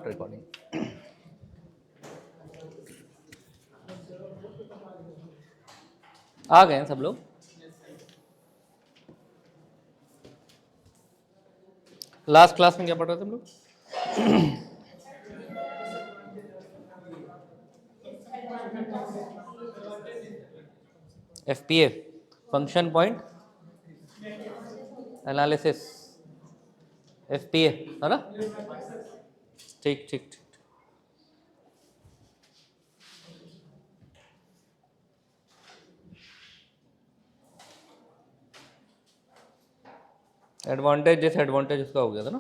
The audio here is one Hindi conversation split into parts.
Start recording. आ गए हैं सब लोग? लास्ट क्लास में क्या पढ़ रहे थे हम लोग? FPA, function point analysis, FPA है ना? ठीक ठीक ठीक। एडवांटेज डिसएडवांटेज उसका हो गया था ना?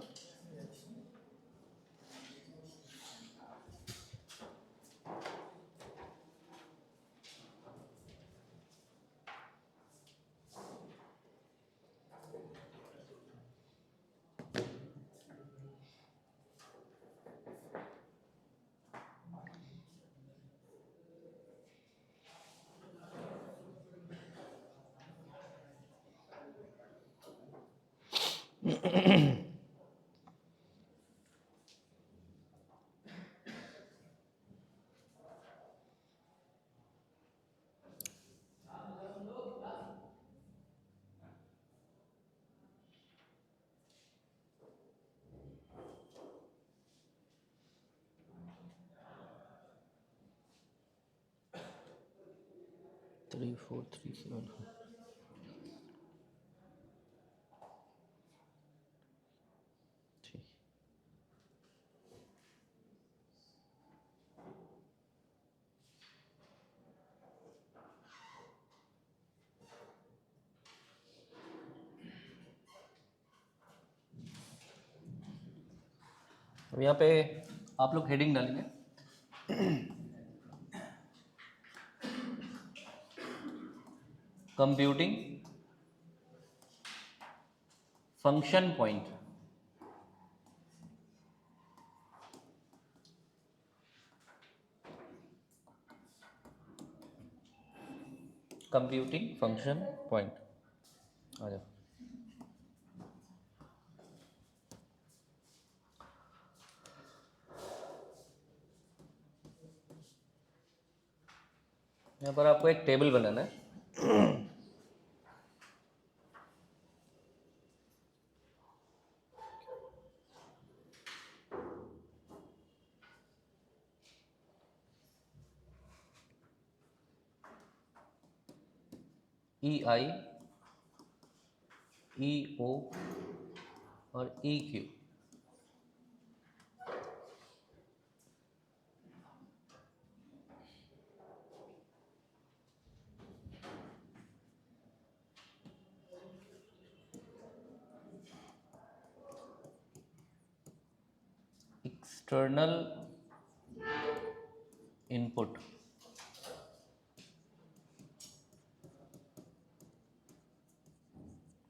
Three four three seven. अब यहाँ पे आप लोग हेडिंग डालेंगे। Computing function point, computing function point आ जाओ। यहाँ पर आपको एक टेबल बनाना है। EI, EO और EQ। External input,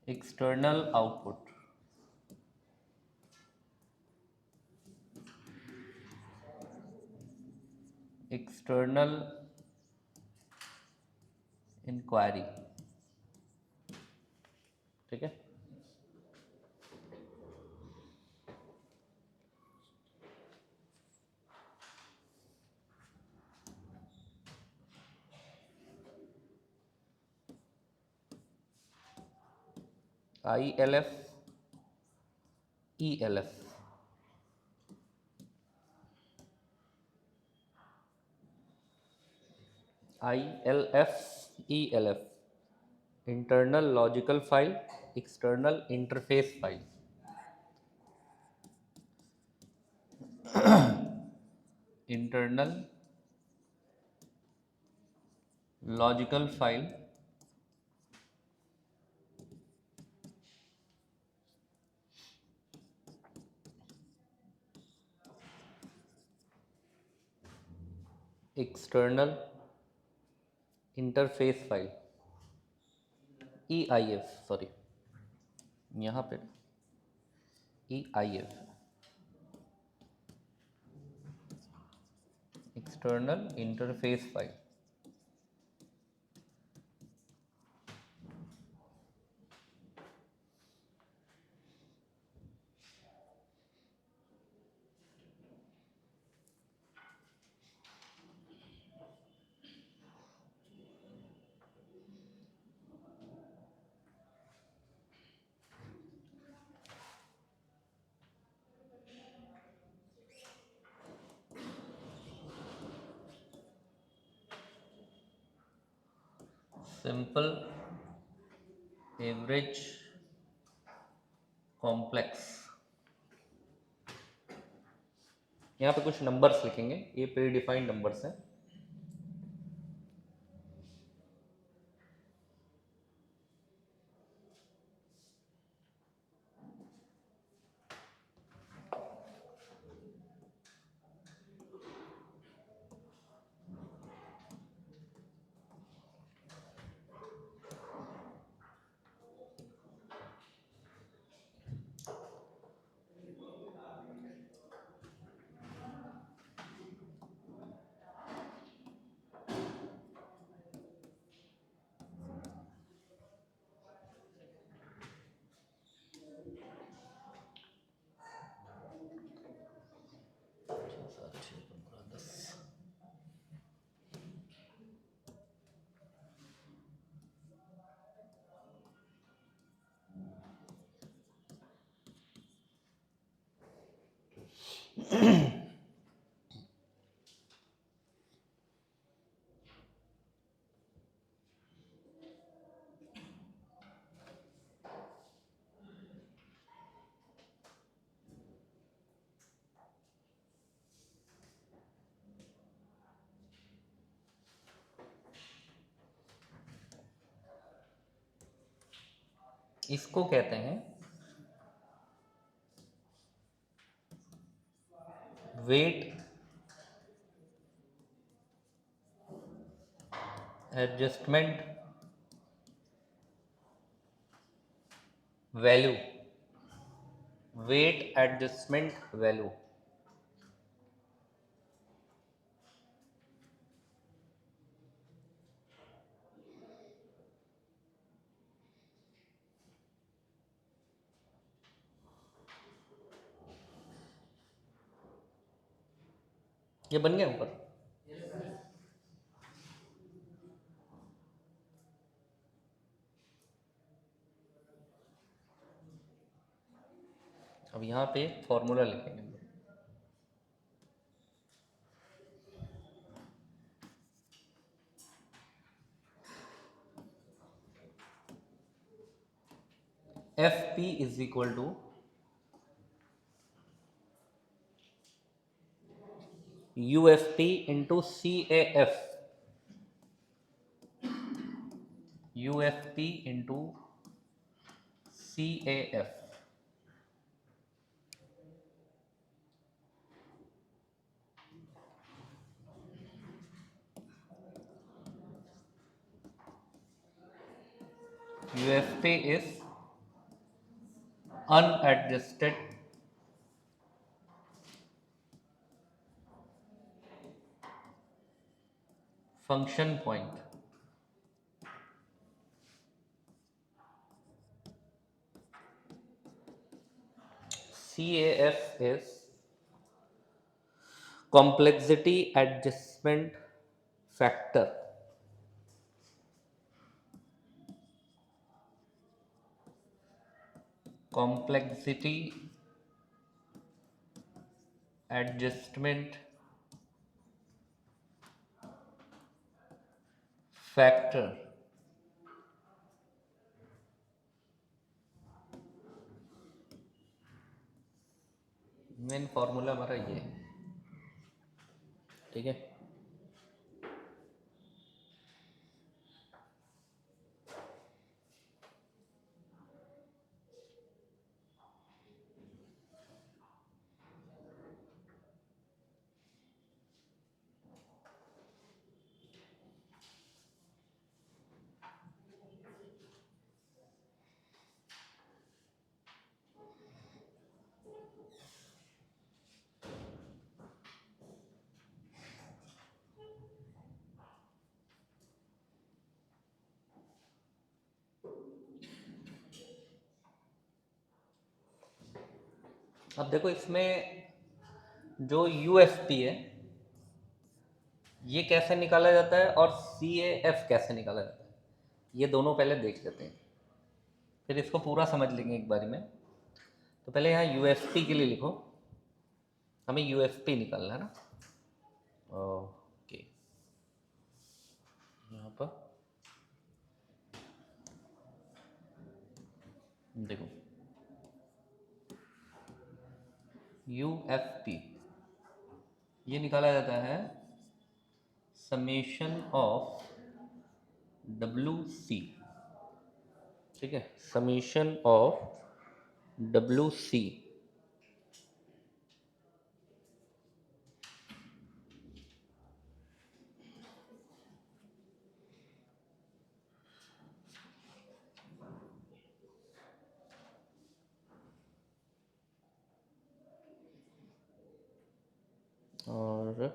external output, external inquiry. ठीक है? ILF, ELF, ILF, ELF, internal logical file, external interface file. Internal logical file, external interface file, EIF, sorry यहाँ पे EIF, external interface file. Simple average complex. यहाँ पे कुछ नंबर्स लिखेंगे, ये प्री डिफाइंड नंबर्स हैं। इसको कहते हैं weight adjustment value. Weight adjustment value. ये बन गया ऊपर। अब यहाँ पे फॉर्मूला लिखेंगे। F P is equal to U F P into C A F. U F P into C A F. UFP is unadjusted function point. CAF is complexity adjustment factor. Complexity adjustment factor। Main formula हमारा ये है, ठीक है। अब देखो इसमें जो UFP है ये कैसे निकाला जाता है और CAF कैसे निकाला जाता है, ये दोनों पहले देख लेते हैं, फिर इसको पूरा समझ लेंगे एक बारी में। तो पहले यहाँ UFP के लिए लिखो, हमें UFP निकालना है ना। ओके, यहाँ पर देखो UFP ये निकाला जाता है समेशन ऑफ WC, ठीक है, समेशन ऑफ WC और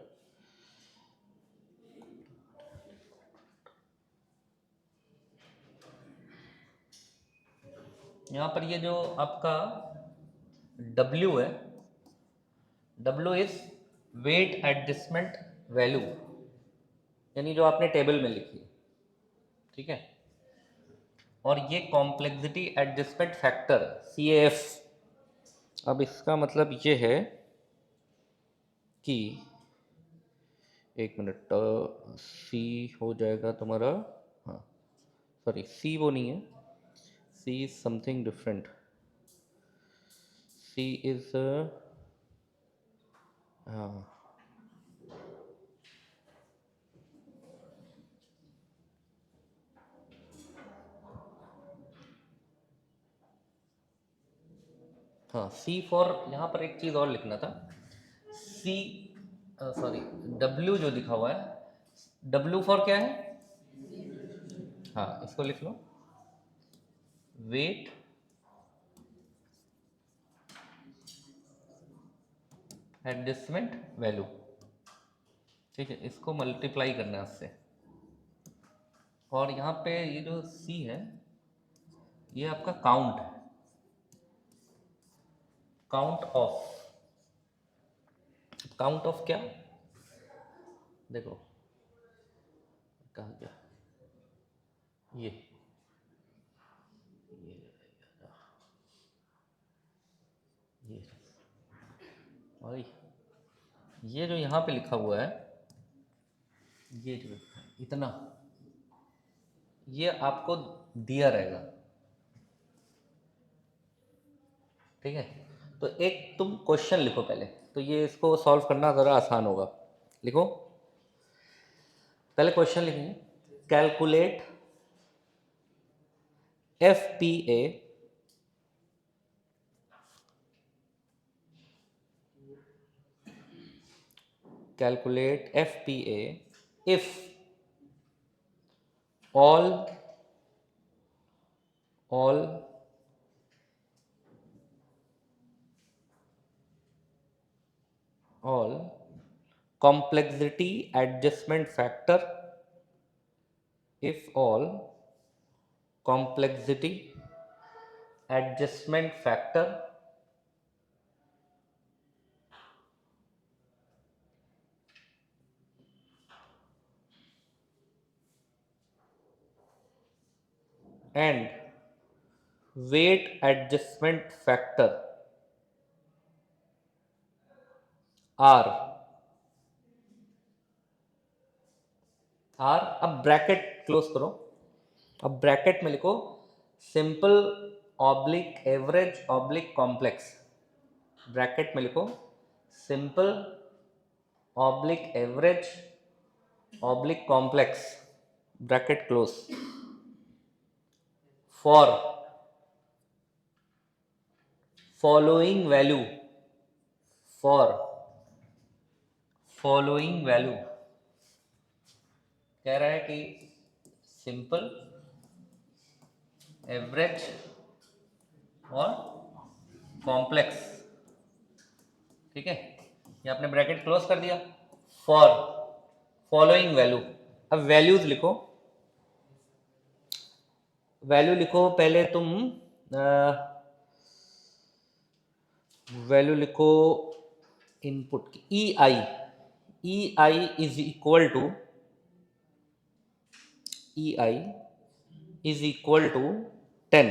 यहाँ पर ये जो आपका W है, W is weight adjustment value, यानी जो आपने टेबल में लिखी है, ठीक है। और ये कॉम्प्लेक्सिटी एडजस्टमेंट फैक्टर CAF। अब इसका मतलब ये है कि एक मिनट, सी हो जाएगा तुम्हारा, हाँ सॉरी सी वो नहीं है, C is something different, C is हाँ हाँ सी फॉर, यहाँ पर एक चीज़ और लिखना था, सी सॉरी डब्ल्यू जो लिखा हुआ है, डब्ल्यू फॉर क्या है, हाँ इसको लिख लो, वेट एडजस्टमेंट वैल्यू, ठीक है, इसको मल्टीप्लाई करना है उससे। और यहाँ पे ये जो सी है ये आपका काउंट है, काउंट ऑफ, काउंट ऑफ क्या, देखो कहाँ गया ये ये और ये जो यहाँ पे लिखा हुआ है, ये जो इतना, ये आपको दिया रहेगा, ठीक है। तो एक तुम क्वेश्चन लिखो पहले, तो ये इसको सॉल्व करना ज़रा आसान होगा। लिखो, पहले क्वेश्चन लिखेंगे, calculate FPA if all all complexity adjustment factor, if all complexity adjustment factor and weight adjustment factor are अब ब्रैकेट क्लोज करो, अब ब्रैकेट में लिखो simple oblique average oblique complex, bracket में लिखो simple oblique average oblique complex, bracket close, for following value, for following value, कह रहा है कि सिंपल एवरेज और कॉम्प्लेक्स, ठीक है, ये आपने ब्रैकेट क्लोज कर दिया, फॉर फॉलोइंग वैल्यू। अब वैल्यूज लिखो, वैल्यू लिखो पहले तुम, वैल्यू लिखो इनपुट की, E I is equal to, EI is equal to 10,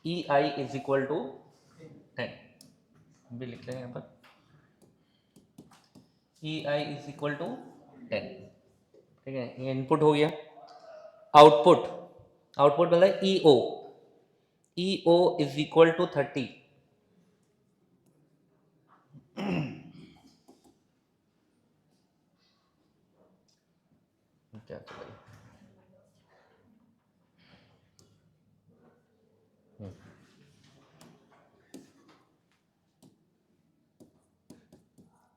EI is equal to 10, भी लिखते हैं यहाँ पर, EI इज इक्वल टू 10, ठीक है, ये इनपुट हो गया। आउटपुट, आउटपुट मिलता है E O is equal to 30। क्या चलेगा?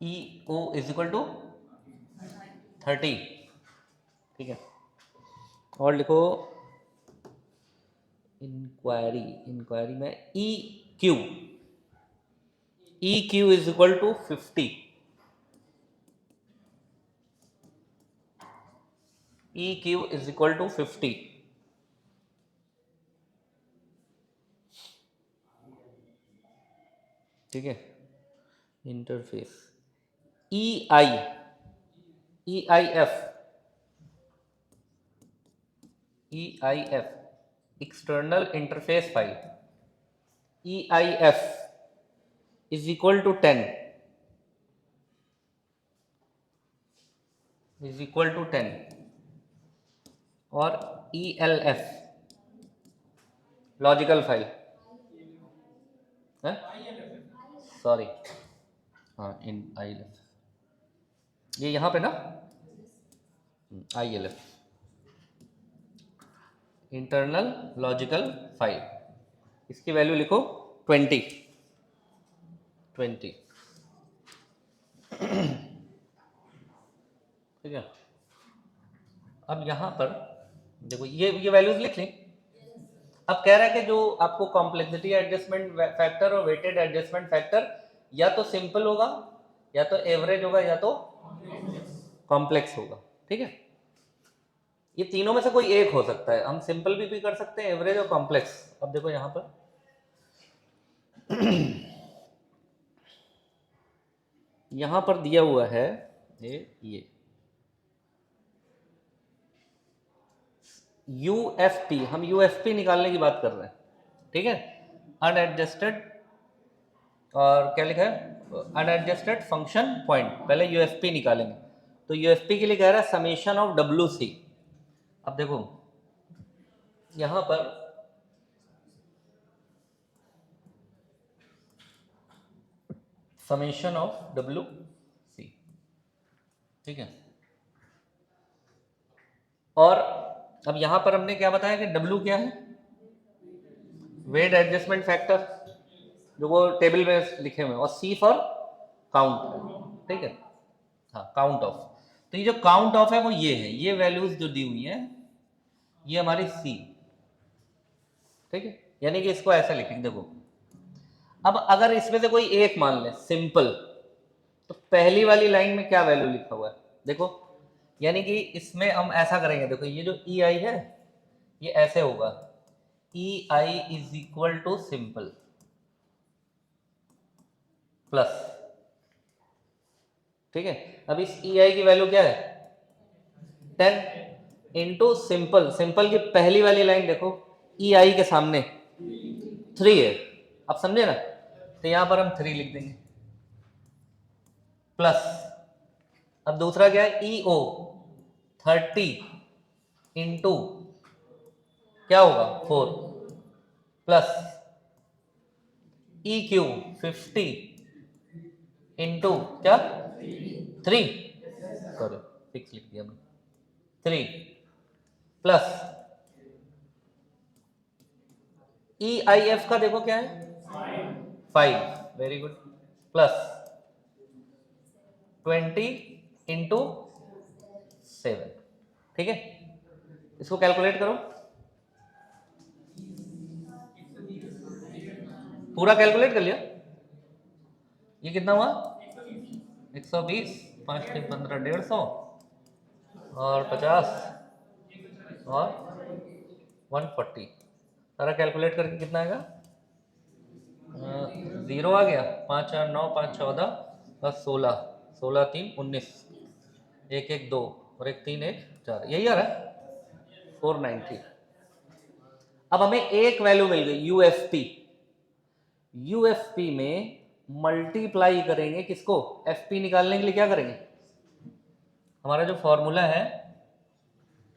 E O is equal to 30, ठीक है। और लिखो इंक्वायरी में E Q is equal to 50। E Q is equal to 50, ठीक है। Interface E I F external interface file EIF is equal to 10 और ELF लॉजिकल फाइल है, सॉरी, हाँ इन ILF ये यहाँ पे ना ILF इंटरनल लॉजिकल फाइल, इसकी वैल्यू लिखो 20। ठीक है। अब यहाँ पर देखो ये वैल्यूज लिख ली। अब कह रहा है कि जो आपको कॉम्प्लेक्सिटी एडजस्टमेंट फैक्टर और वेटेड एडजस्टमेंट फैक्टर या तो सिंपल होगा या तो एवरेज होगा या तो कॉम्प्लेक्स होगा, ठीक है। ये तीनों में से कोई एक हो सकता है, हम सिंपल भी कर सकते हैं, एवरेज और कॉम्प्लेक्स। अब देखो यहां पर यहां पर दिया हुआ है ये यूएफपी, हम यूएफपी निकालने की बात कर रहे हैं, ठीक है। अनएडजस्टेड, और क्या लिखा है, अनएडजस्टेड फंक्शन पॉइंट, पहले यूएफपी निकालेंगे। तो यूएफपी के लिए कह रहा है समेशन ऑफ WC। अब देखो यहां पर समेशन ऑफ WC, ठीक है। और अब यहां पर हमने क्या बताया कि W क्या है, वेट एडजस्टमेंट फैक्टर, जो वो टेबल में लिखे हुए हैं, और C फॉर काउंट, ठीक है, हाँ काउंट ऑफ। तो ये जो काउंट ऑफ है वो ये है, ये वैल्यूज जो दी हुई है ये हमारी C, ठीक है। यानी कि इसको ऐसा लिखेंगे, देखो अब अगर इसमें से कोई एक मान ले सिंपल, तो पहली वाली लाइन में क्या वैल्यू लिखा हुआ है देखो, यानी कि इसमें हम ऐसा करेंगे, देखो ये जो EI है ये ऐसे होगा, EI is equal to simple plus, ठीक है। अब इस EI की वैल्यू क्या है 10 इंटू सिंपल की पहली वाली लाइन देखो EI के सामने 3 है, अब समझे ना, तो यहां पर हम 3 लिख देंगे प्लस, अब दूसरा क्या है EO 30 इंटू क्या होगा 4 प्लस EQ 50 इंटू क्या 3, सॉरी 6 लिख दिया मैंने, 3 प्लस EIF का देखो क्या है 5, वेरी गुड, प्लस 20 इंटू 7, ठीक है। इसको कैलकुलेट करो, पूरा कैलकुलेट कर लिया, ये कितना हुआ 120, 5 3 15 150 और 50 और 140, सारा कैलकुलेट करके कितना आएगा, 0 आ गया, 5 4 9 5 14 बस 16, 16 3 19, 1 1 2 और 1 3 1 4, यही आ रहा है 490। अब हमें एक वैल्यू मिल गई यूएफपी में मल्टीप्लाई करेंगे किसको, एफपी निकालने के लिए क्या करेंगे, हमारा जो फॉर्मूला है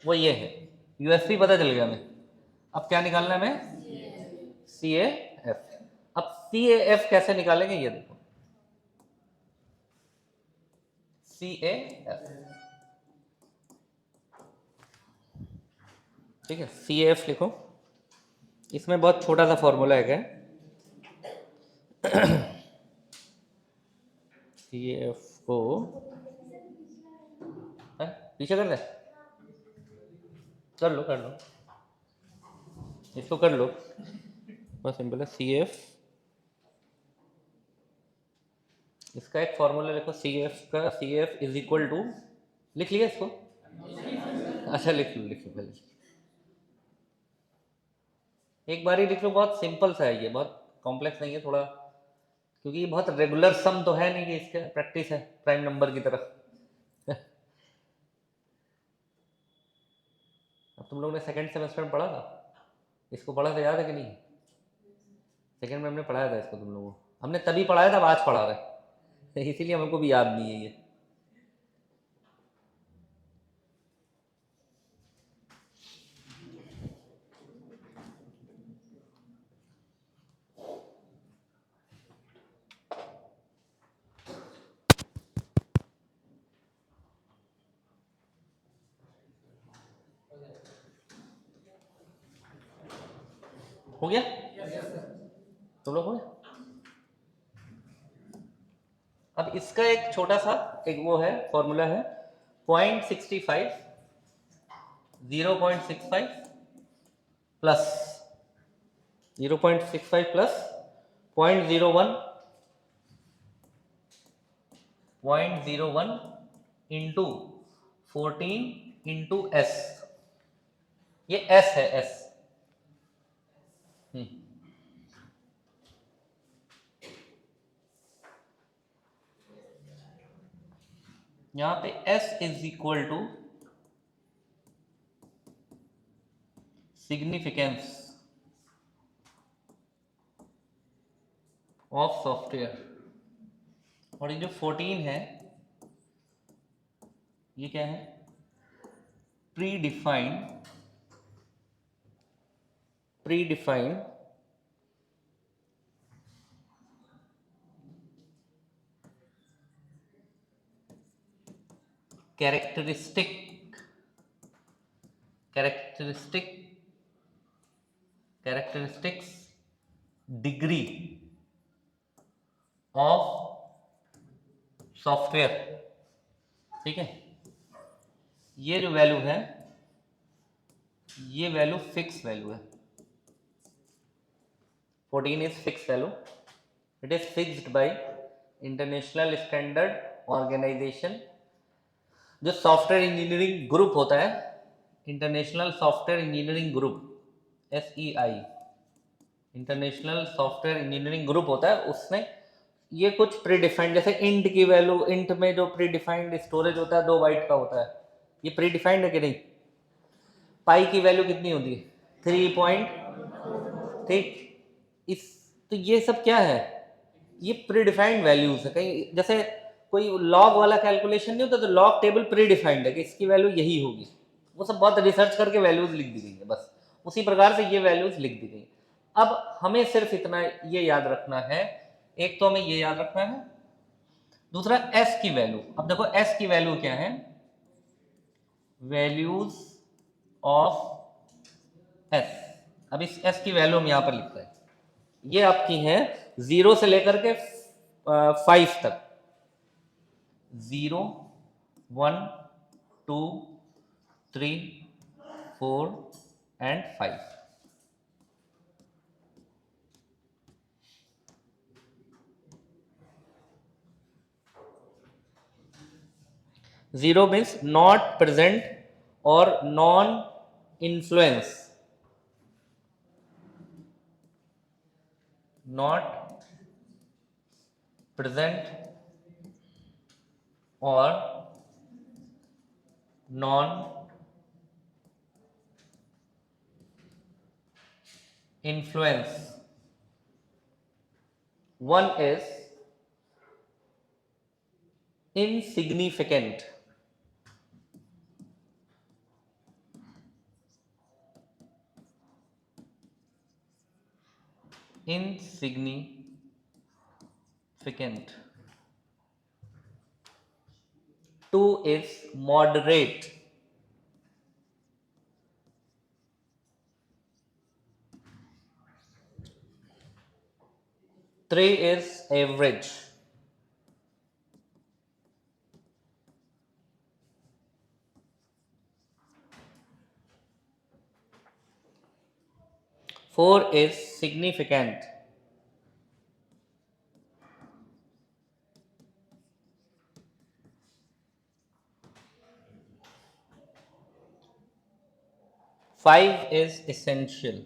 वो ये है, यूएफपी पता चल गया हमें, अब क्या निकालना है हमें? CAF। अब CAF कैसे निकालेंगे ये देखो, CAF, ठीक है, CAF लिखो। इसमें बहुत छोटा सा फॉर्मूला है क्या, CAF को पीछे कर दे, कर लो कर लो, इसको कर लो, बहुत सिंपल है। CAF, इसका एक फॉर्मूला लिखो, CAF का, CAF इज इक्वल टू, लिख लिया इसको? अच्छा लिख लो पहले, एक बार ही लिख लो, बहुत सिंपल सा है ये, बहुत कॉम्प्लेक्स नहीं है थोड़ा, क्योंकि ये बहुत रेगुलर सम तो है नहीं कि इसका प्रैक्टिस है प्राइम नंबर की तरह। अब तुम लोग ने सेकंड सेमेस्टर में पढ़ा था इसको, पढ़ा था, याद है कि नहीं? सेकंड में हमने पढ़ाया था इसको तुम लोगों को, हमने तभी पढ़ाया था, अब आज पढ़ा रहे इसीलिए हमको भी याद नहीं है ये। हो गया तुम लोग, हो गया? अब इसका एक छोटा सा एक वो है, फॉर्मूला है, 0.65, 0.65 plus 0.65 plus 0.01, 0.01 into 14 into S, ये एस है, एस। यहां पे S is equal to significance of software, और ये जो 14 है ये क्या है? Predefined characteristics degree of software, ठीक है? ये जो वैल्यू है, ये वैल्यू फिक्स वैल्यू है, 14 is fix value, it is fixed by international standard organisation. जो सॉफ्टवेयर इंजीनियरिंग ग्रुप होता है, international software engineering group, SEI, international software engineering group होता है, उसने ये कुछ प्री डिफाइंड, जैसे इंट की वैल्यू, इंट में जो प्री डिफाइंड स्टोरेज होता है 2 बाइट का होता है, ये प्री डिफाइंड है कि नहीं? पाई की वैल्यू कितनी होती है? 3 पॉइंट, ठीक। इस तो ये सब क्या है? ये प्री डिफाइंड वैल्यूज है। कहीं जैसे कोई लॉग वाला कैलकुलेशन नहीं होता, तो लॉग टेबल प्री डिफाइंड है कि इसकी वैल्यू यही होगी, वो सब बहुत रिसर्च करके वैल्यूज लिख दी गई है, बस उसी प्रकार से ये वैल्यूज लिख दी गई। अब हमें सिर्फ इतना ये याद रखना है, एक तो हमें ये याद रखना है, दूसरा एस की वैल्यू। अब देखो एस की वैल्यू क्या है? Values of S. अब इस एस की वैल्यू हम यहां पर लिखते हैं, ये आपकी है 0 से लेकर के 5 तक, 0, 1, 2, 3, 4 एंड 5। 0 मीन्स नॉट प्रेजेंट और नॉन इन्फ्लुएंस, नॉट प्रेजेंट और non influence. 1 is insignificant, insignificant. 2 is moderate. 3 is average. 4 is significant. 5 is essential.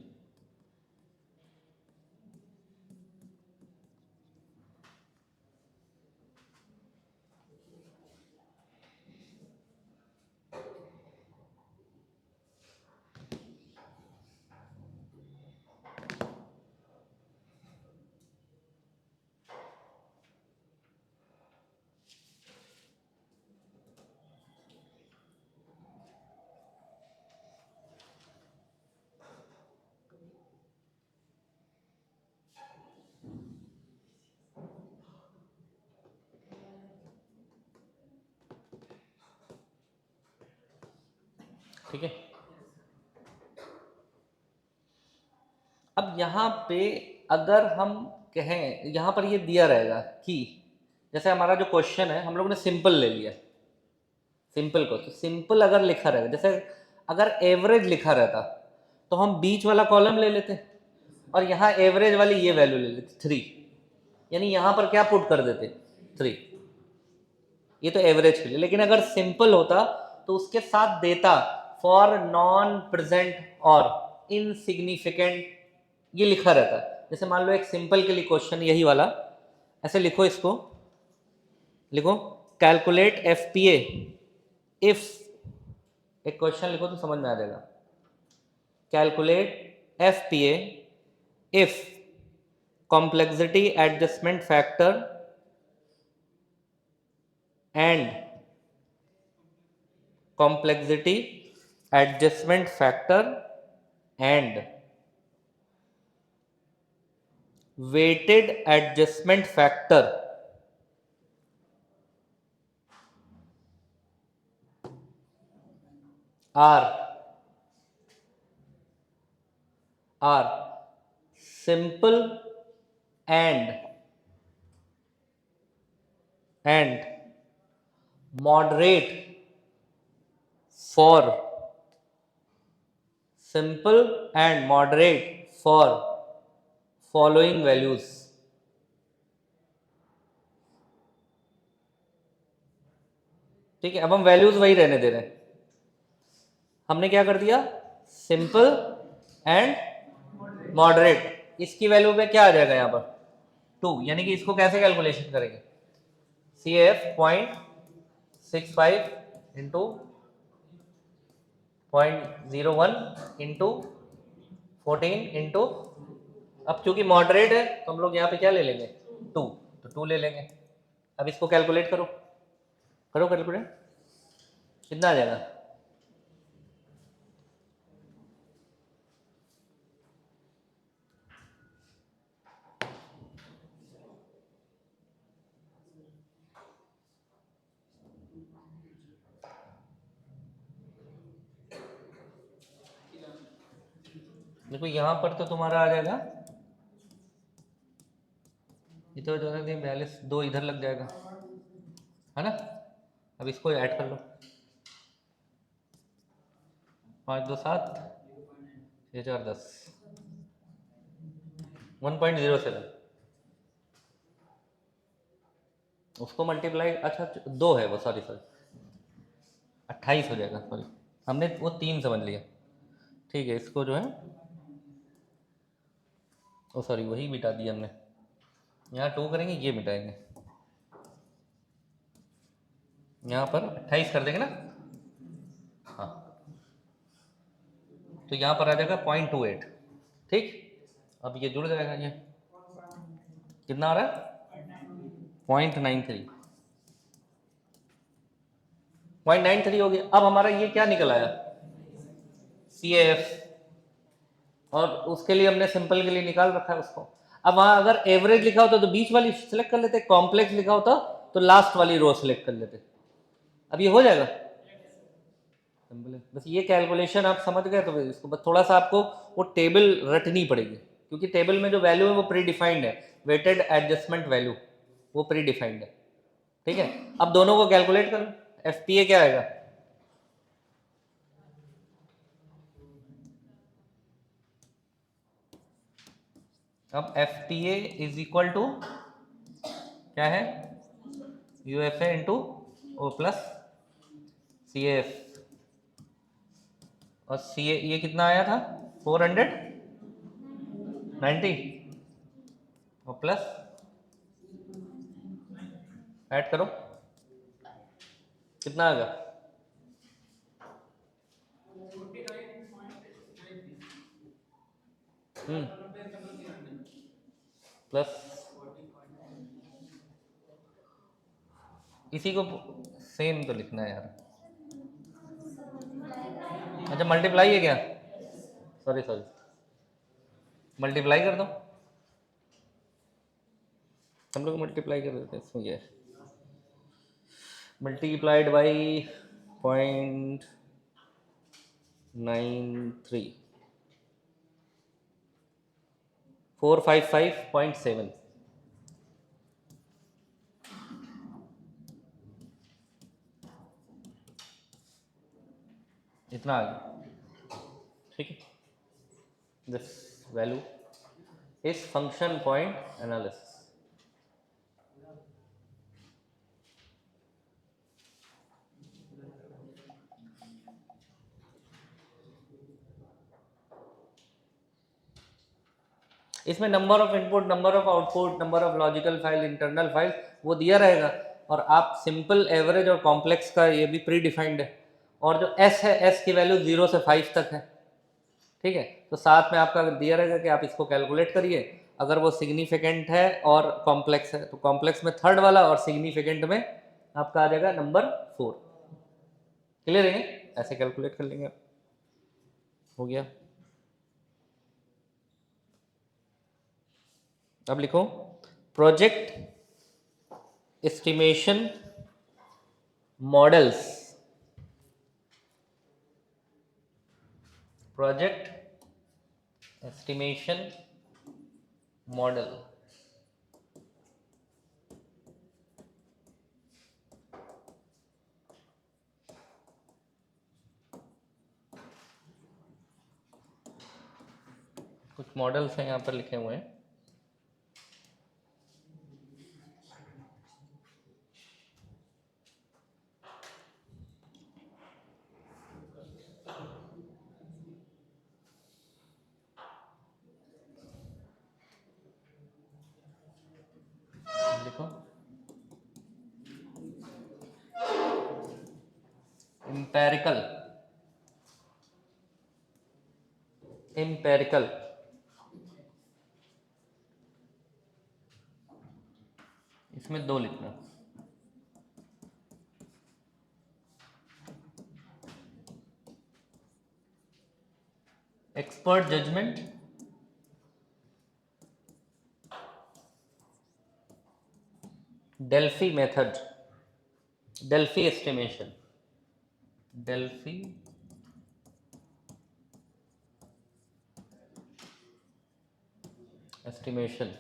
ठीक है। अब यहाँ पे अगर हम कहें, यहाँ पर ये दिया रहेगा कि जैसे हमारा जो क्वेश्चन है हम लोग ने सिंपल ले लिया, सिंपल को, तो सिंपल अगर लिखा रहेगा, जैसे अगर एवरेज लिखा रहता तो हम बीच वाला कॉलम ले लेते और यहाँ एवरेज वाली ये वैल्यू ले लेते 3, यानी यहाँ पर क्या पुट कर देते 3, ये तो एवरेज के लिए। लेकिन अगर सिंपल होता तो उसके साथ देता फॉर नॉन प्रेजेंट और इनसिग्निफिकेंट, ये लिखा रहता। जैसे मान लो एक सिंपल के लिए क्वेश्चन यही वाला, ऐसे लिखो, इसको लिखो कैलकुलेट एफपीए इफ, एक क्वेश्चन लिखो तो समझ में आ जाएगा। Calculate FPA if complexity adjustment factor and complexity adjustment factor and weighted adjustment factor are simple and moderate for simple and moderate for following values। ठीक है, अब हम वैल्यूज वही रहने दे रहे हैं। हमने क्या कर दिया, सिंपल एंड मॉडरेट, इसकी वैल्यू पे क्या आ जाएगा यहाँ पर 2, यानी कि इसको कैसे कैलकुलेशन करेंगे, CAF 0.65 इंटू 0.01 इंटू 14 इंटू, अब चूंकि मॉडरेट है तो हम लोग यहाँ पे क्या ले लेंगे 2, तो 2 ले लेंगे। अब इसको कैलकुलेट करो, करो कैलकुलेट, कितना आ जाएगा, देखो यहाँ पर तो तुम्हारा आ जाएगा, ये तो 42, 2 इधर लग जाएगा, है ना। अब इसको ऐड कर लो, 5 2 7 6 4 10, 1.07, उसको मल्टीप्लाई, अच्छा 2 है वो, सॉरी 28 हो जाएगा, सॉरी हमने वो 3 समझ लिया। ठीक है, इसको जो है, ओ सॉरी वही मिटा दिया हमने, यहाँ 2 करेंगे, ये मिटाएंगे, यहाँ पर 28 कर देंगे ना, हाँ, तो यहाँ पर आ जाएगा 0.28। ठीक, अब ये जुड़ जाएगा, ये कितना आ रहा है 0.93, 0.93 हो गया। अब हमारा ये क्या निकल आया CAF, और उसके लिए हमने सिंपल के लिए निकाल रखा है उसको। अब वहां अगर एवरेज लिखा होता तो बीच वाली सिलेक्ट कर लेते, कॉम्प्लेक्स लिखा होता तो लास्ट वाली रो सिलेक्ट कर लेते। अब ये हो जाएगा सिंपल है। बस ये कैलकुलेशन आप समझ गए तो इसको बस थोड़ा सा आपको वो टेबल रटनी पड़ेगी, क्योंकि टेबल में जो वैल्यू है वो प्री डिफाइंड है, वेटेड एडजस्टमेंट वैल्यू वो प्री डिफाइंड है। ठीक है, अब दोनों को कैलकुलेट करो, एफ पी ए क्या आएगा, अब F P A is equal to क्या है, U F A into O plus C F, और सी ए ये कितना आया था 490 और प्लस ऐड करो कितना आएगा, प्लस इसी को सेम तो लिखना है यार, अच्छा मल्टीप्लाई है क्या, सॉरी सॉरी, मल्टीप्लाई कर दो, हम लोग मल्टीप्लाई कर देते हैं इसमें, ये मल्टीप्लाइड बाई 0.93 455.7, इतना आ गया। ठीक है, this value is function point analysis. इसमें number of input, number of output, number of logical file, internal file वो दिया रहेगा, और आप सिंपल एवरेज और कॉम्प्लेक्स का ये भी प्री डिफाइंड है, और जो एस है एस की वैल्यू 0 से 5 तक है। ठीक है, तो साथ में आपका दिया रहेगा कि आप इसको कैलकुलेट करिए, अगर वो सिग्निफिकेंट है और कॉम्प्लेक्स है तो कॉम्प्लेक्स में थर्ड वाला और सिग्निफिकेंट में आपका आ जाएगा नंबर 4। क्लियर है, ऐसे कैलकुलेट कर लेंगे आप, हो गया। अब लिखो project estimation models, project estimation model. कुछ मॉडल्स हैं यहाँ पर लिखे हुए हैं, लिखो इंपेरिकल, इंपेरिकल, इसमें 2 लिखना, expert judgement, Delphi method, Delphi estimation, Delphi estimation.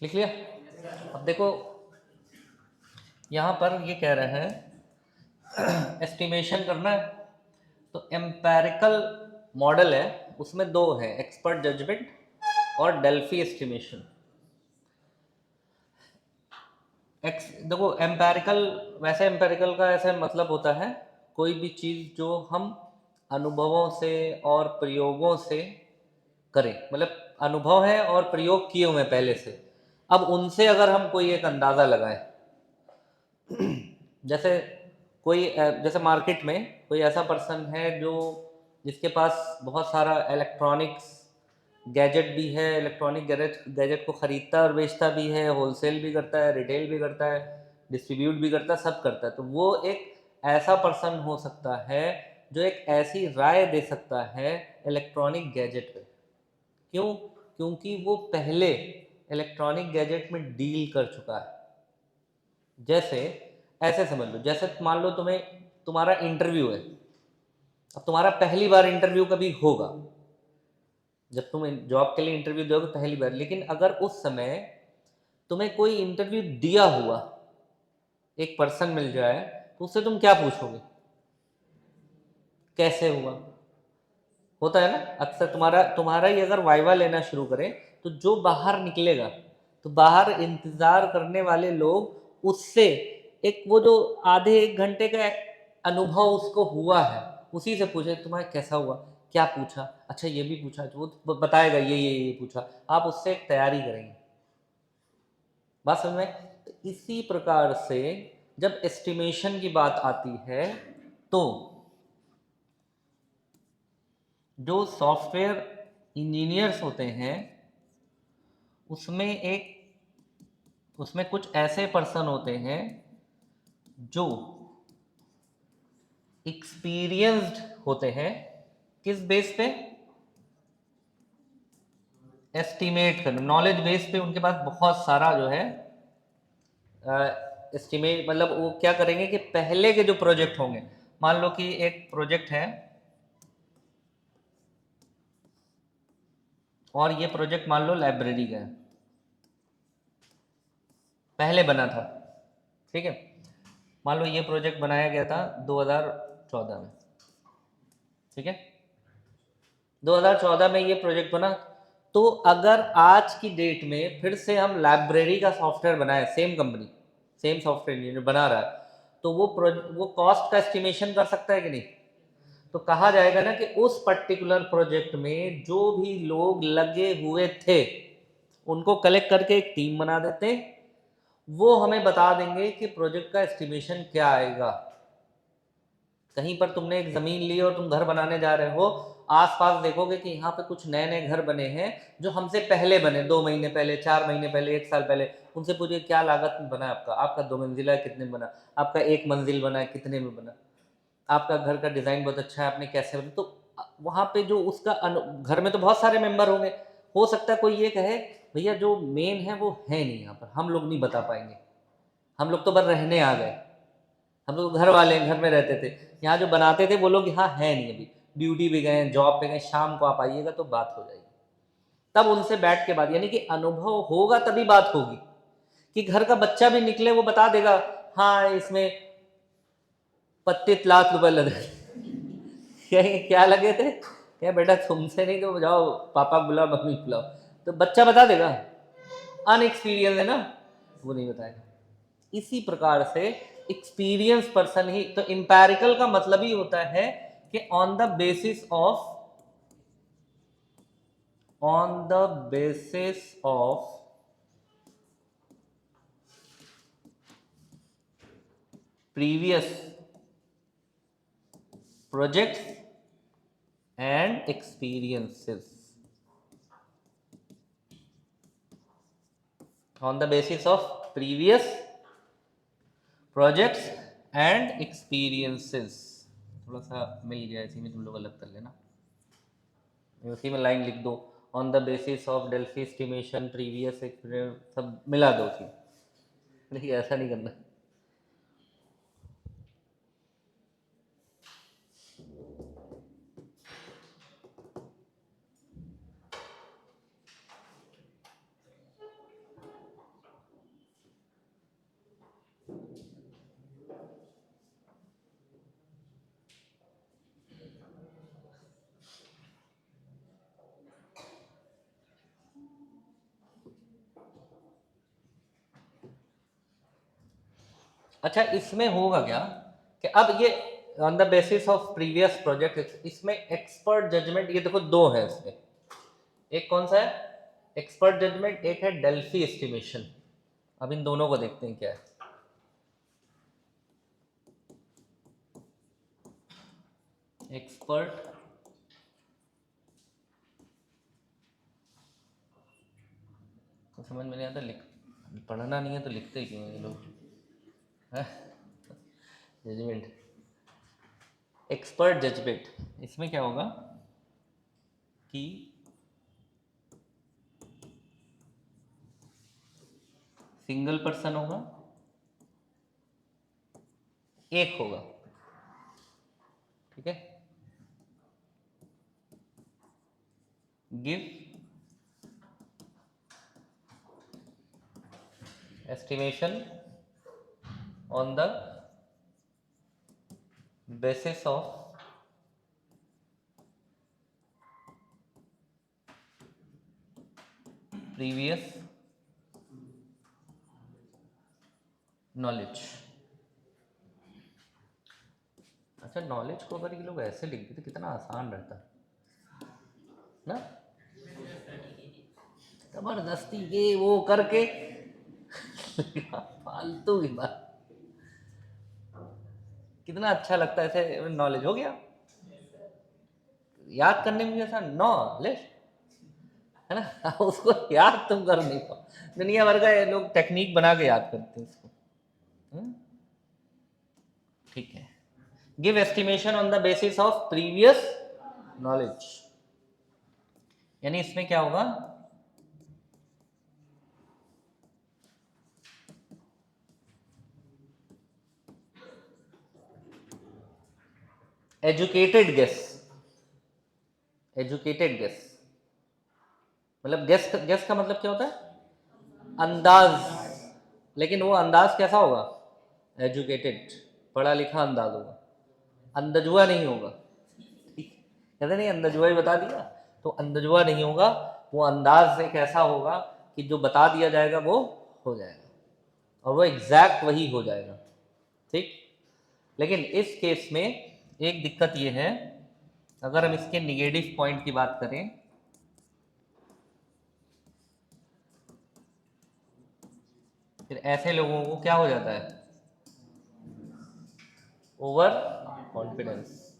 लिख लिया? अब देखो यहाँ पर ये कह रहे हैं एस्टिमेशन करना है, तो एम्पेरिकल मॉडल है, उसमें दो है, एक्सपर्ट जजमेंट और डेल्फी एस्टिमेशन। देखो एम्पेरिकल, वैसे एम्पेरिकल का ऐसा मतलब होता है कोई भी चीज़ जो हम अनुभवों से और प्रयोगों से करें, मतलब अनुभव है और प्रयोग किए हुए पहले से, अब उनसे अगर हम कोई एक अंदाज़ा लगाएं, जैसे कोई जैसे मार्केट में कोई ऐसा पर्सन है जो जिसके पास बहुत सारा इलेक्ट्रॉनिक्स गैजेट भी है, इलेक्ट्रॉनिक गैजेट को ख़रीदता है और बेचता भी है, होलसेल भी करता है, रिटेल भी करता है, डिस्ट्रीब्यूट भी करता है, सब करता है, तो वो एक ऐसा पर्सन हो सकता है जो एक ऐसी राय दे सकता है इलेक्ट्रॉनिक गैजेट पे। क्यों? क्योंकि वो पहले इलेक्ट्रॉनिक गैजेट में डील कर चुका है। जैसे ऐसे समझ लो, जैसे मान लो तुम्हारा इंटरव्यू है, अब तुम्हारा पहली बार इंटरव्यू कभी होगा, जब तुम जॉब के लिए इंटरव्यू दोगे पहली बार, लेकिन अगर उस समय तुम्हें कोई इंटरव्यू दिया हुआ एक पर्सन मिल जाए तो उससे तुम क्या पूछोगे? कैसे हुआ? होता है ना अक्सर, तुम्हारा ही अगर वाइवा लेना शुरू करें तो जो बाहर निकलेगा, तो बाहर इंतजार करने वाले लोग उससे एक वो जो आधे एक घंटे का अनुभव उसको हुआ है उसी से पूछे तुम्हारा कैसा हुआ, क्या पूछा, अच्छा ये भी पूछा, तो वो बताएगा ये पूछा, आप उससे एक तैयारी करेंगे। बात समझ में? तो इसी प्रकार से जब एस्टिमेशन की बात आती है तो जो सॉफ्टवेयर इंजीनियर्स होते हैं उसमें कुछ ऐसे पर्सन होते हैं जो एक्सपीरियंस्ड होते हैं, किस बेस पे? एस्टिमेट करने, नॉलेज बेस पे उनके पास बहुत सारा जो है एस्टिमेट, मतलब वो क्या करेंगे कि पहले के जो प्रोजेक्ट होंगे, मान लो कि एक प्रोजेक्ट है और ये प्रोजेक्ट मान लो लाइब्रेरी का है, पहले बना था, ठीक है, मान लो ये प्रोजेक्ट बनाया गया था 2014 में, ठीक है, 2014 में ये प्रोजेक्ट बना, तो अगर आज की डेट में फिर से हम लाइब्रेरी का सॉफ्टवेयर बनाए, same company same software engineer बना रहा है, तो वो कॉस्ट का एस्टिमेशन कर सकता है कि नहीं? तो कहा जाएगा ना कि उस पर्टिकुलर प्रोजेक्ट में जो भी लोग लगे हुए थे उनको कलेक्ट करके एक टीम बना देते, वो हमें बता देंगे कि प्रोजेक्ट का एस्टिमेशन क्या आएगा। कहीं पर तुमने एक ज़मीन ली और तुम घर बनाने जा रहे हो, आसपास देखोगे कि यहाँ पे कुछ नए नए घर बने हैं जो हमसे पहले बने, 2 महीने पहले, 4 महीने पहले, 1 साल पहले, उनसे पूछिए क्या लागत में बना है आपका, आपका 2 मंजिला है कितने में बना, आपका 1 मंजिल बना है कितने में बना, आपका घर का डिज़ाइन बहुत अच्छा है आपने कैसे बना। तो वहाँ पे जो उसका घर में तो बहुत सारे मेंबर होंगे, हो सकता है कोई ये कहे भैया जो मेन है वो है नहीं यहाँ पर, हम लोग नहीं बता पाएंगे, हम लोग तो बस रहने आ गए, हम लोग घर वाले हैं, घर में रहते थे, यहाँ जो बनाते थे वो लोग यहाँ है नहीं, अभी ड्यूटी भी गए, जॉब पे गए, शाम को आप आइएगा तो बात हो जाएगी। तब उनसे बैठ के बात, यानी कि अनुभव होगा तभी बात होगी, कि घर का बच्चा भी निकले वो बता देगा हाँ इसमें 25 लाख रुपए लगे। क्या लगे थे? क्या बेटा तुमसे नहीं तो जाओ पापा बुलाओ मम्मी बुलाओ, तो बच्चा बता देगा, अनएक्सपीरियंस है ना, वो नहीं बताएगा। इसी प्रकार से एक्सपीरियंस पर्सन ही, तो इंपेरिकल का मतलब ही होता है कि on the basis of previous projects and experiences, on the basis of previous projects and experiences। थोड़ा सा मिल गया, इसी में तुम लोग अलग कर लेना, उसी में लाइन लिख दो, on the basis of Delphi estimation previous experience, सब मिला दो उसी, नहीं ऐसा नहीं करना। अच्छा, इसमें होगा क्या कि अब ये on the basis of previous project, इसमें एक्सपर्ट जजमेंट, ये देखो दो है इसमें, एक कौन सा है एक्सपर्ट जजमेंट, एक है डेल्फी एस्टिमेशन। अब इन दोनों को देखते हैं क्या है। एक्सपर्ट तो समझ में नहीं आता, लिख पढ़ना नहीं है तो लिखते क्यों हैं ये लोग। जजमेंट, एक्सपर्ट जजमेंट, इसमें क्या होगा कि सिंगल पर्सन होगा, एक होगा, ठीक है, give estimation on the basis of previous knowledge। अच्छा, नॉलेज को अगर ये लोग ऐसे लिख देते कितना आसान रहता ना, जबरदस्ती ये वो करके फालतू की बात, कितना अच्छा लगता है ऐसे। नॉलेज हो गया, याद करने में भी ऐसा नॉलेज है ना उसको याद तुम कर नहीं पाओ, दुनिया भर का ये लोग टेक्निक बना के याद करते हैं इसको। ठीक है, give estimation on the basis of previous knowledge, यानी इसमें क्या होगा, एजुकेटेड गेस, एजुकेटेड गेस मतलब गेस, गेस का मतलब क्या होता है, अंदाज, लेकिन वो अंदाज कैसा होगा, एजुकेटेड, पढ़ा लिखा अंदाज होगा, अंदजुआ नहीं होगा। ठीक, कहते नहीं अंदजुआ ही बता दिया, तो अंदजुआ नहीं होगा, वो अंदाज एक ऐसा होगा कि जो बता दिया जाएगा वो हो जाएगा और वो एग्जैक्ट वही हो जाएगा। ठीक, लेकिन इस केस में एक दिक्कत ये है, अगर हम इसके निगेटिव पॉइंट की बात करें, फिर ऐसे लोगों को क्या हो जाता है, ओवर कॉन्फिडेंस।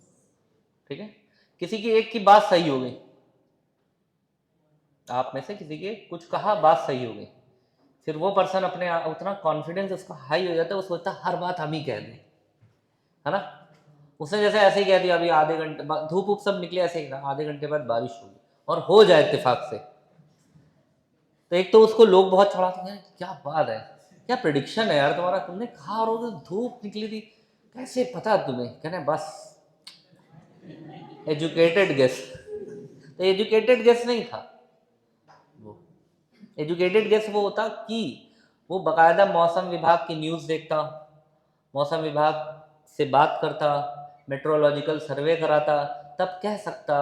ठीक है, किसी की एक की बात सही हो गई, आप में से किसी के कुछ कहा, बात सही हो गई, फिर वो पर्सन अपने उतना कॉन्फिडेंस उसका हाई हो जाता है, वो सोचता है हर बात हम ही कह दें, है ना। उसने जैसे ऐसे ही कह दिया, अभी आधे घंटे बाद धूप वूप सब निकले, ऐसे ही आधे घंटे बाद बारिश होगी और हो जाए इत्तेफाक से, तो एक तो उसको लोग बहुत चढ़ाते हैं, क्या बात है, क्या प्रिडिक्शन है यार तुम्हारा, तुमने कहा और धूप निकली थी, कैसे पता तुम्हें, कहना बस एजुकेटेड गेस। तो एजुकेटेड गेस नहीं था वो, एजुकेटेड गेस वो होता कि वो बकायदा मौसम विभाग की न्यूज़ देखता, मौसम विभाग से बात करता, मेट्रोलॉजिकल सर्वे कराता, तब कह सकता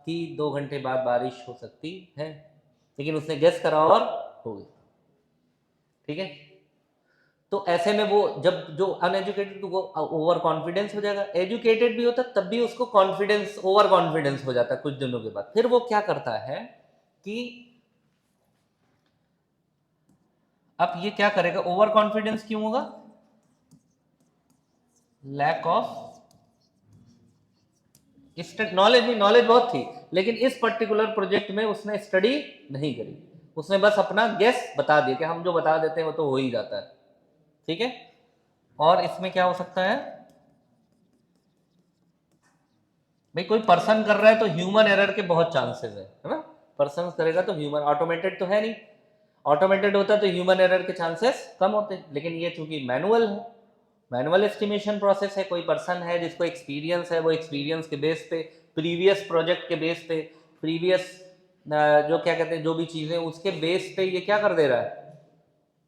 कि 2 घंटे बाद बारिश हो सकती है, लेकिन उसने गेस करा और हो गई। ठीक है, तो ऐसे में वो जब जो अनएजुकेटेड तो वो ओवर कॉन्फिडेंस हो जाएगा, एजुकेटेड भी होता तब भी उसको कॉन्फिडेंस, ओवर कॉन्फिडेंस हो जाता कुछ दिनों के बाद। फिर वो क्या करता है कि अब ये क्या करेगा, ओवर कॉन्फिडेंस क्यों होगा, लैक ऑफ नॉलेज, नहीं नॉलेज बहुत थी, लेकिन इस पर्टिकुलर प्रोजेक्ट में उसने स्टडी नहीं करी, उसने बस अपना गेस बता दिया कि हम जो बता देते हैं वो तो हो ही जाता है। ठीक है, और इसमें क्या हो सकता है भाई, कोई पर्सन कर रहा है तो ह्यूमन एरर के बहुत चांसेस है ना, पर्सन करेगा तो ह्यूमन, ऑटोमेटेड तो है नहीं, ऑटोमेटेड होता तो ह्यूमन एरर के चांसेस कम होते, लेकिन ये चूंकि मैनुअल है, मैनुअल एस्टिमेशन प्रोसेस है, कोई पर्सन है जिसको एक्सपीरियंस है, वो एक्सपीरियंस के बेस पे, प्रीवियस प्रोजेक्ट के बेस पे, प्रीवियस जो क्या कहते हैं जो भी चीज़ें उसके बेस पे ये क्या कर दे रहा है,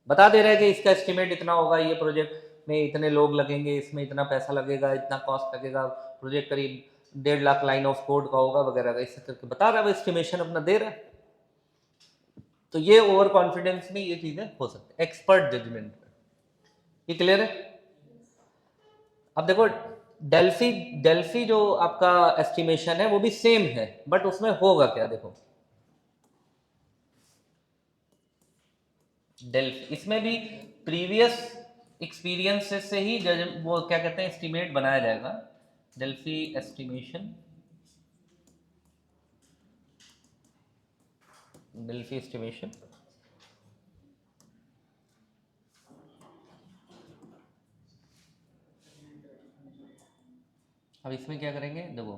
बता दे रहा है कि इसका एस्टिमेट इतना होगा, ये प्रोजेक्ट में इतने लोग लगेंगे, इसमें इतना पैसा लगेगा, इतना कॉस्ट लगेगा, प्रोजेक्ट करीब 1.5 लाख लाइन ऑफ कोड का होगा वगैरह, इस करके बता रहा है, वो एस्टिमेशन अपना दे रहा है। तो ये ओवर कॉन्फिडेंस में ये चीज़ें हो सकती है, एक्सपर्ट जजमेंट। ये क्लियर है। अब देखो डेल्फी डेल्फी जो आपका एस्टिमेशन है वो भी सेम है, बट उसमें होगा क्या, देखो डेल्फी इसमें भी प्रीवियस एक्सपीरियंसेस से ही जज वो क्या कहते हैं एस्टिमेट बनाया जाएगा। Delphi estimation, Delphi estimation. अब इसमें क्या करेंगे, देखो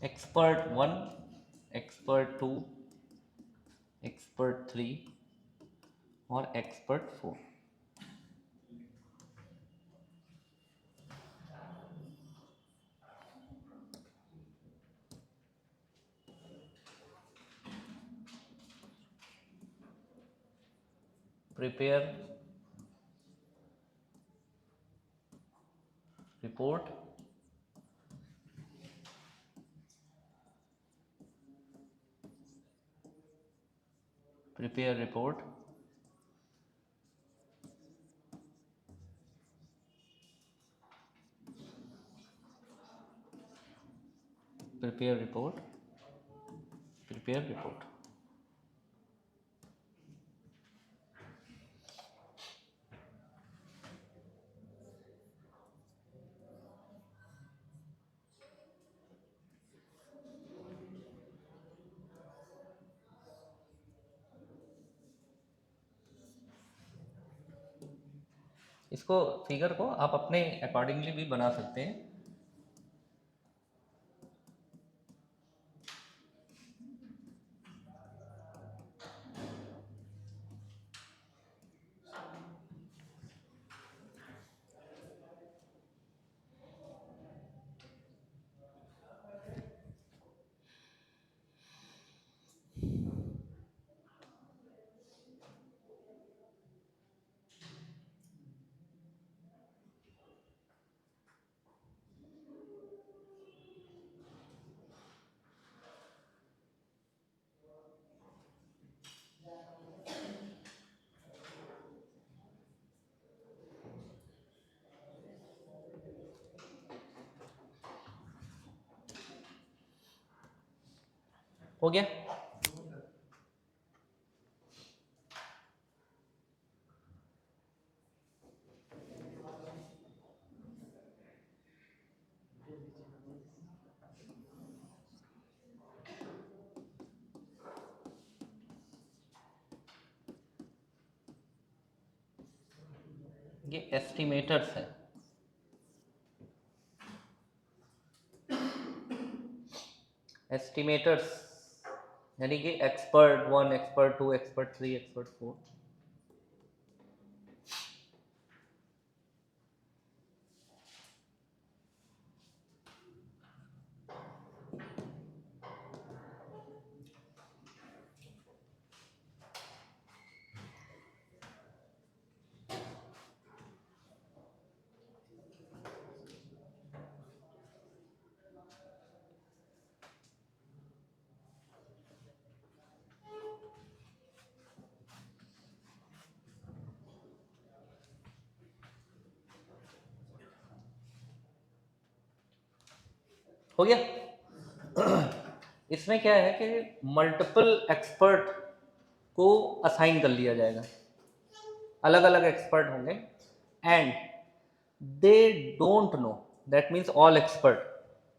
एक्सपर्ट 1, एक्सपर्ट 2, एक्सपर्ट 3 और expert 4। Prepare report, prepare report, prepare report, prepare report. इसको फिगर को आप अपने अकॉर्डिंगली भी बना सकते हैं। हो गया। ये एस्टिमेटर्स है, एस्टिमेटर्स यानी कि एक्सपर्ट 1, एक्सपर्ट 2, एक्सपर्ट 3, एक्सपर्ट 4। हो गया। इसमें क्या है कि मल्टीपल एक्सपर्ट को असाइन कर लिया जाएगा, अलग अलग एक्सपर्ट होंगे and they don't know, that means all expert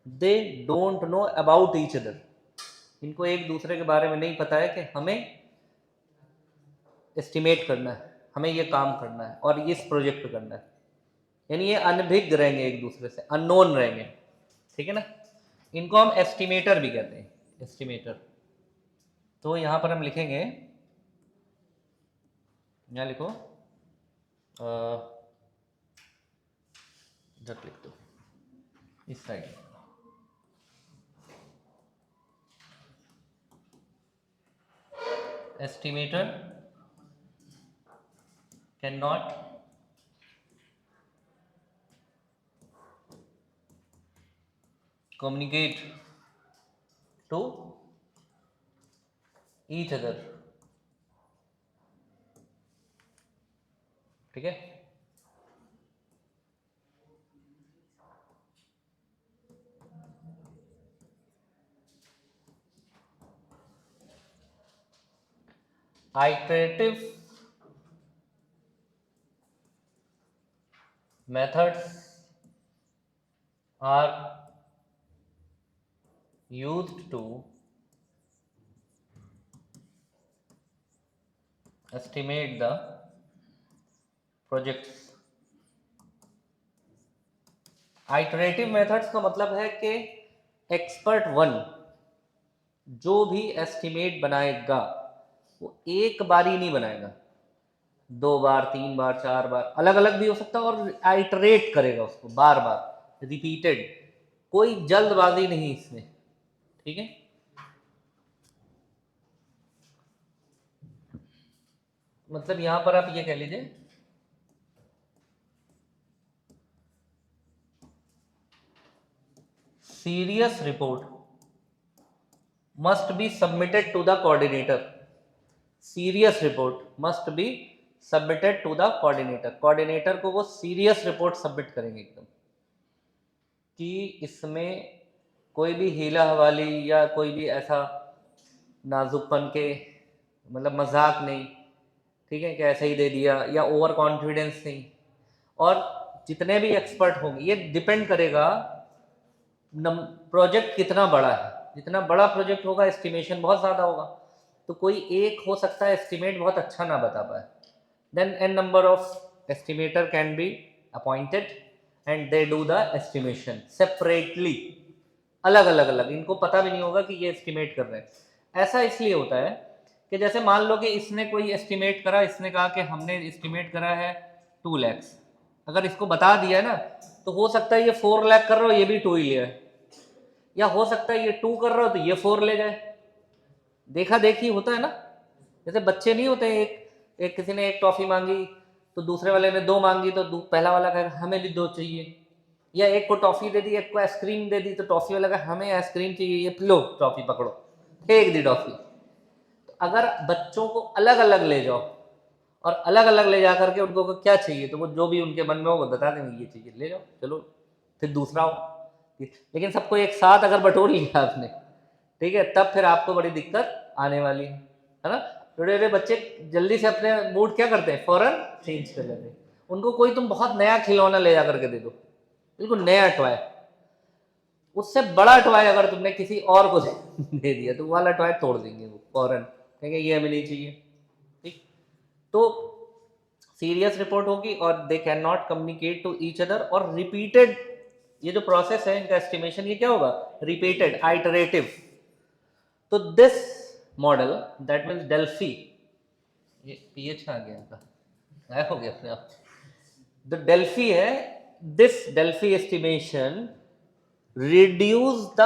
they don't know about each other. इनको एक दूसरे के बारे में नहीं पता है कि हमें एस्टिमेट करना है, हमें ये काम करना है और इस प्रोजेक्ट पे करना है। यानी ये अनभिज्ञ रहेंगे, एक दूसरे से अननोन रहेंगे, ठीक है ना। इनको हम एस्टिमेटर भी कहते हैं, एस्टिमेटर। तो यहाँ पर हम लिखेंगे यहाँ लिखो, इधर लिख दो, इस side. Estimator can not communicate to each other, ठीक है। Iterative methods are used to estimate the projects। Iterative methods का मतलब है कि एक्सपर्ट वन जो भी एस्टिमेट बनाएगा वो एक बार ही नहीं बनाएगा, 2 बार, 3 बार, 4 बार, अलग अलग भी हो सकता है, और आइटरेट करेगा उसको बार बार, रिपीटेड। कोई जल्दबाजी नहीं इसमें, ठीक है। मतलब यहां पर आप ये कह लीजिए, serious report must be submitted to the coordinator. Serious report must be submitted to the coordinator. Coordinator को वो सीरियस रिपोर्ट सबमिट करेंगे एकदम, कि इसमें कोई भी हीला हवाली या कोई भी ऐसा नाजुकपन के, मतलब मजाक नहीं, ठीक है, कि ऐसे ही दे दिया, या ओवर कॉन्फिडेंस नहीं। और जितने भी एक्सपर्ट होंगे, ये डिपेंड करेगा प्रोजेक्ट कितना बड़ा है। जितना बड़ा प्रोजेक्ट होगा एस्टिमेशन बहुत ज़्यादा होगा, तो कोई एक हो सकता है एस्टिमेट बहुत अच्छा ना बता पाए, then N number of estimator can be appointed and they do the estimation separately, अलग अलग अलग, इनको पता भी नहीं होगा कि ये एस्टिमेट कर रहे हैं। ऐसा इसलिए होता है कि जैसे मान लो कि इसने कोई एस्टिमेट करा, इसने कहा कि हमने एस्टिमेट करा है 2 लाख, अगर इसको बता दिया है ना, तो हो सकता है ये 4 लाख कर रहा हो, ये भी 2 ही लिया है, या हो सकता है ये 2 कर रहा हो तो ये 4 ले जाए। देखा देखी होता है ना, जैसे बच्चे नहीं होते, एक किसी ने एक टॉफी मांगी तो दूसरे वाले ने 2 मांगी, तो पहला वाला कहेगा हमें भी 2 चाहिए। या एक को टॉफी दे दी, एक को आइसक्रीम दे दी, तो टॉफी वाला कहा हमें आइसक्रीम चाहिए, ये लो टॉफी पकड़ो, फेंक दी टॉफी। तो अगर बच्चों को अलग अलग ले जाओ और अलग अलग ले जा करके उनको क्या चाहिए, तो वो जो भी उनके मन में हो वो बता देंगे, ये चाहिए ले जाओ, चलो फिर दूसरा हो। लेकिन सबको एक साथ अगर बटोर लिया आपने, ठीक है, तब फिर आपको बड़ी दिक्कत आने वाली है ना। थोड़े थोड़े बच्चे जल्दी से अपने मूड क्या करते हैं, फौरन चेंज कर लेते हैं। उनको कोई तुम बहुत नया खिलौना ले जा करके दे दो, बिल्कुल नया टॉय, उससे बड़ा टॉय अगर तुमने किसी और को दे दिया तो वो वाला टॉय तोड़ देंगे वो फौरन, कहेंगे ये हमें नहीं चाहिए, ठीक। तो सीरियस रिपोर्ट होगी और they can not communicate to each other, और रिपीटेड ये जो प्रोसेस है इनका एस्टिमेशन, ये क्या होगा, रिपीटेड आइटरेटिव। तो this model that means Delphi, ये पीएच आ गया इनका, गायब हो गया अपने आप। द डेल्फी है, this Delphi estimation reduce the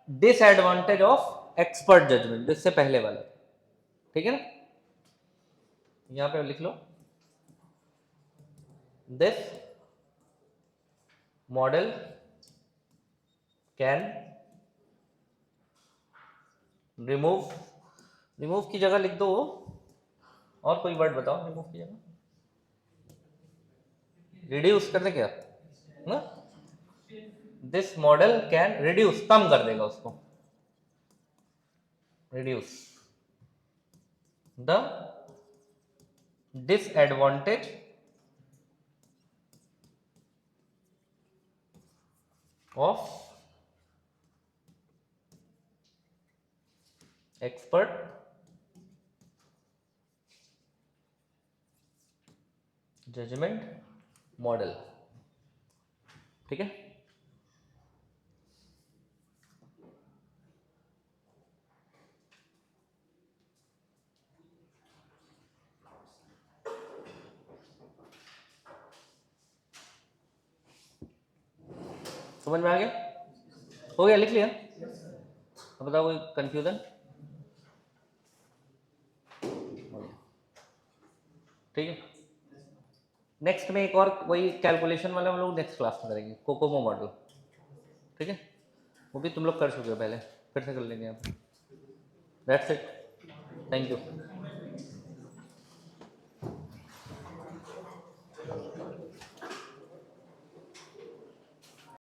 disadvantage of expert judgement, इससे पहले वाला, ठीक है ना। यहां पे लिख लो, this model can remove, remove की जगह लिख दो, और कोई वर्ड बताओ रिमूव की जगह, रिड्यूस कर दे क्या ना, दिस मॉडल कैन रिड्यूस, कम कर देगा उसको, reduce the disadvantage of expert judgement model, ठीक है। समझ में आ गया? हो गया, लिख लिया? अब बताओ कोई कंफ्यूजन? ठीक है, नेक्स्ट में एक और वही कैलकुलेशन वाला हम लोग नेक्स्ट क्लास में करेंगे, कोकोमो मॉडल। ठीक है, वो भी तुम लोग कर चुके हो पहले, फिर से कर लेंगे आप। That's it, thank you.